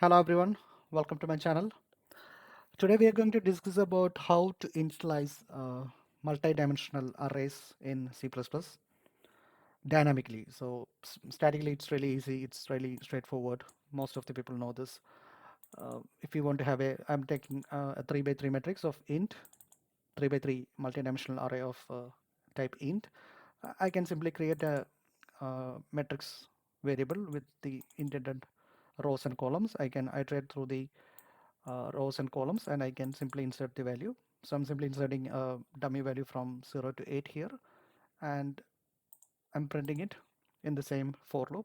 Hello everyone, welcome to my channel. Today we are going to discuss about how to initialize multi-dimensional arrays in C++ dynamically. So statically it's really easy, it's really straightforward. Most of the people know this. If you want to have I'm taking a 3 by 3 matrix of int, 3 by 3 multi-dimensional array of type int. I can simply create a matrix variable with the intended rows and columns. I can iterate through the rows and columns and I can simply insert the value. So I'm simply inserting a dummy value from 0 to 8 here and I'm printing it in the same for loop.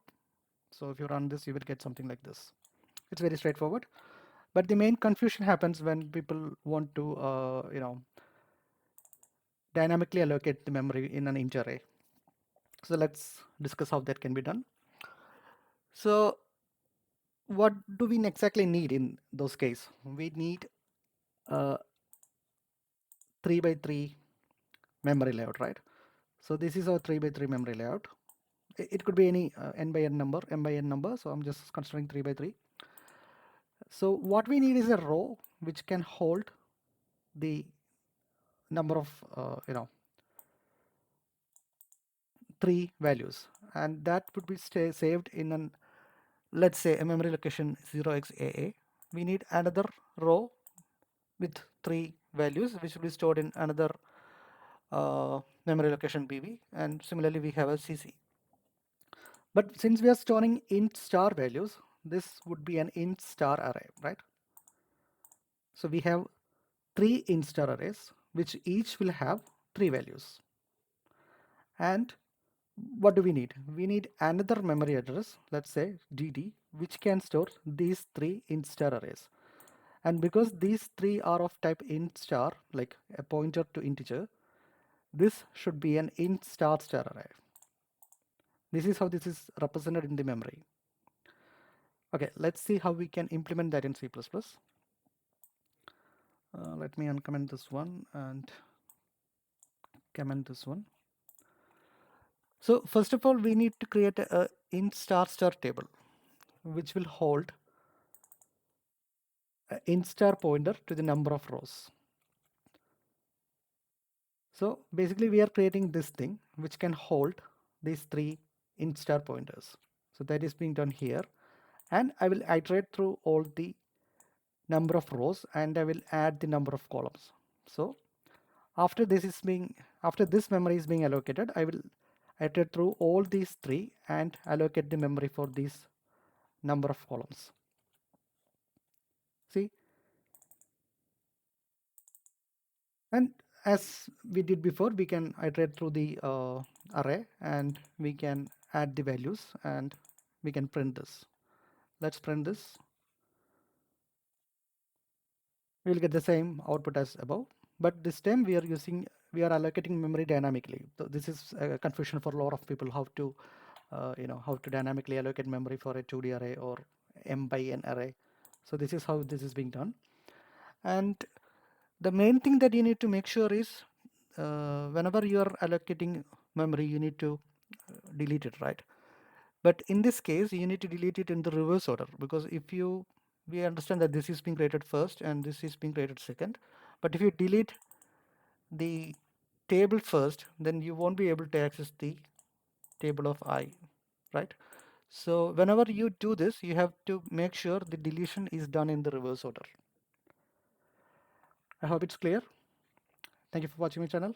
So if you run this, you will get something like this. It's very straightforward. But the main confusion happens when people want to, dynamically allocate the memory in an int array. So let's discuss how that can be done. So what do we exactly need in those cases? We need a 3 by 3 memory layout, right? So this is our 3 by 3 memory layout. It could be any n by n number. So I'm just considering 3 by 3. So what we need is a row which can hold the number of, 3 values. And that would be saved in an, let's say, a memory location 0xAA. We need another row with 3 values which will be stored in another memory location BB, and similarly we have a CC. But since we are storing int star values, this would be an int star array, right? So we have 3 int star arrays which each will have 3 values. And what do we need? We need another memory address, let's say DD, which can store these 3 int star arrays. And because these 3 are of type int star, like a pointer to integer, this should be an int star star array. This is how this is represented in the memory. Okay, let's see how we can implement that in C++. Let me uncomment this one and comment this one. So first of all, we need to create a int star star table, which will hold an int star pointer to the number of rows. So basically we are creating this thing which can hold these 3 int star pointers. So that is being done here, and I will iterate through all the number of rows and I will add the number of columns. So after this memory is being allocated, I will iterate through all these 3 and allocate the memory for these number of columns. See, and as we did before, we can iterate through the array and we can add the values and we can print this. Let's print this. We will get the same output as above, but this time we are allocating memory dynamically. So this is a confusion for a lot of people, how to how to dynamically allocate memory for a 2D array or m by n array. So this is how this is being done. And the main thing that you need to make sure is whenever you are allocating memory, you need to delete it, right? But in this case, you need to delete it in the reverse order, because we understand that this is being created first and this is being created second. But if you delete the table first, then you won't be able to access the table of I, right? So whenever you do this, you have to make sure the deletion is done in the reverse order. I hope it's clear. Thank you for watching my channel.